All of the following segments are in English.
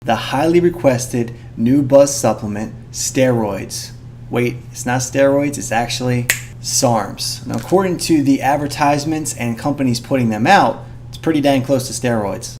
the highly requested new buzz supplement, steroids. Wait, it's not steroids, it's actually Sarms. Now, according to the advertisements and companies putting them out, it's pretty dang close to steroids.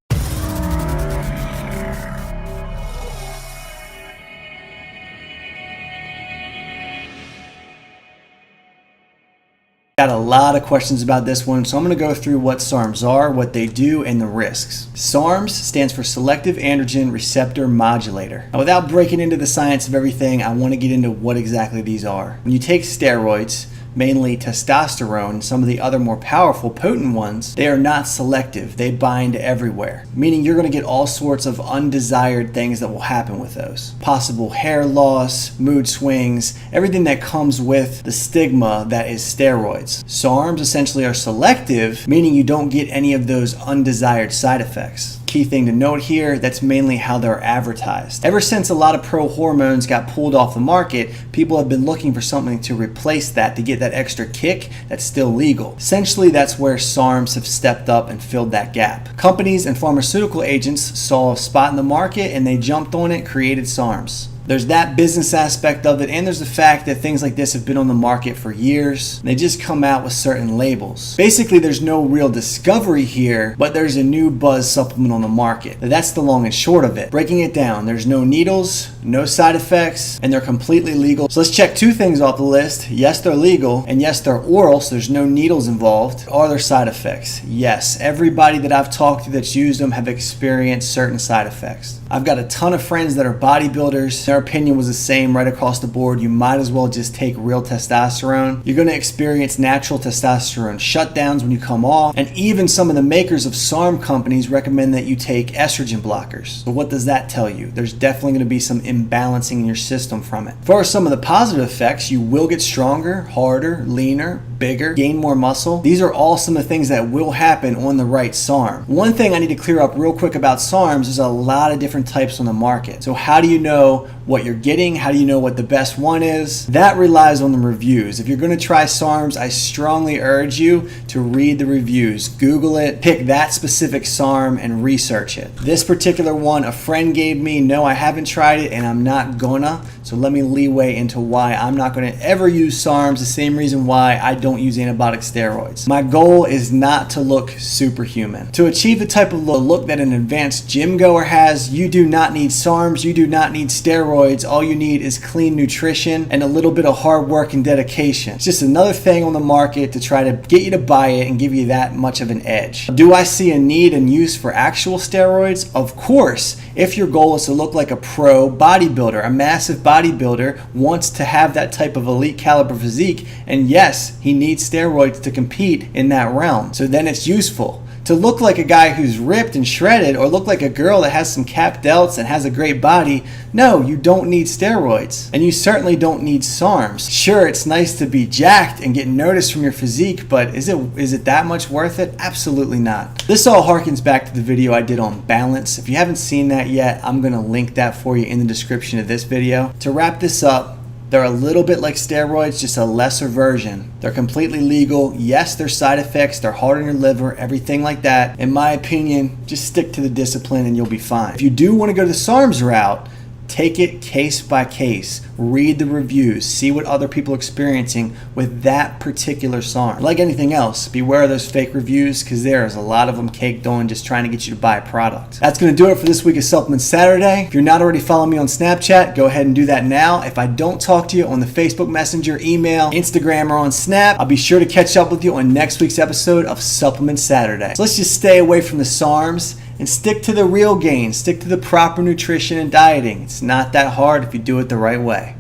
Got a lot of questions about this one, so I'm going to go through what Sarms are, what they do, and the risks. Sarms stands for selective androgen receptor modulator. Now, without breaking into the science of everything, I want to get into what exactly these are. When you take steroids, mainly testosterone and some of the other more powerful, potent ones, they are not selective. They bind everywhere, meaning you're going to get all sorts of undesired things that will happen with those. Possible hair loss, mood swings, everything that comes with the stigma that is steroids. Sarms essentially are selective, meaning you don't get any of those undesired side effects. Key thing to note here, that's mainly how they're advertised. Ever since a lot of prohormones got pulled off the market, people have been looking for something to replace that, to get that extra kick that's still legal. Essentially, that's where Sarms have stepped up and filled that gap. Companies and pharmaceutical agents saw a spot in the market and they jumped on it, created Sarms. There's that business aspect of it, and there's the fact that things like this have been on the market for years. They just come out with certain labels. Basically, there's no real discovery here, but there's a new buzz supplement on the market. That's the long and short of it. Breaking it down, there's no needles, no side effects, and they're completely legal. So let's check two things off the list. Yes, they're legal, and yes, they're oral, so there's no needles involved. Are there side effects? Yes. Everybody that I've talked to that's used them have experienced certain side effects. I've got a ton of friends that are bodybuilders. Their opinion was the same right across the board. You might as well just take real testosterone. You're going to experience natural testosterone shutdowns when you come off, and even some of the makers of SARM companies recommend that you take estrogen blockers. So what does that tell you? There's definitely going to be some imbalancing in your system from it. For some of the positive effects, you will get stronger, harder, leaner, bigger, gain more muscle. These are all some of the things that will happen on the right SARM. One thing I need to clear up real quick about SARMs is a lot of different types on the market. So how do you know what you're getting? How do you know what the best one is? That relies on the reviews. If you're going to try SARMs, I strongly urge you to read the reviews. Google it, pick that specific SARM and research it. This particular one a friend gave me. No, I haven't tried it and I'm not gonna. So let me leeway into why I'm not going to ever use SARMs, the same reason why I don't use anabolic steroids. My goal is not to look superhuman. To achieve the type of look that an advanced gym goer has, you do not need SARMs, you do not need steroids. All you need is clean nutrition and a little bit of hard work and dedication. It's just another thing on the market to try to get you to buy it and give you that much of an edge. Do I see a need and use for actual steroids? Of course. If your goal is to look like a pro bodybuilder, a massive bodybuilder wants to have that type of elite caliber physique, and yes, he needs steroids to compete in that realm. So then it's useful. To look like a guy who's ripped and shredded, or look like a girl that has some capped delts and has a great body, no, you don't need steroids. And you certainly don't need SARMs. Sure, it's nice to be jacked and get noticed from your physique, but is it that much worth it? Absolutely not. This all harkens back to the video I did on balance. If you haven't seen that yet, I'm going to link that for you in the description of this video. To wrap this up, they're a little bit like steroids, just a lesser version. They're completely legal. Yes, there's side effects. They're hard on your liver, everything like that. In my opinion, just stick to the discipline and you'll be fine. If you do want to go the SARMs route, take it case by case. Read the reviews. See what other people are experiencing with that particular SARM. Like anything else, beware of those fake reviews because there's a lot of them caked on just trying to get you to buy a product. That's going to do it for this week of Supplement Saturday. If you're not already following me on Snapchat, go ahead and do that now. If I don't talk to you on the Facebook Messenger, email, Instagram, or on Snap, I'll be sure to catch up with you on next week's episode of Supplement Saturday. So let's just stay away from the SARMs and stick to the real gains. Stick to the proper nutrition and dieting. It's not that hard if you do it the right way.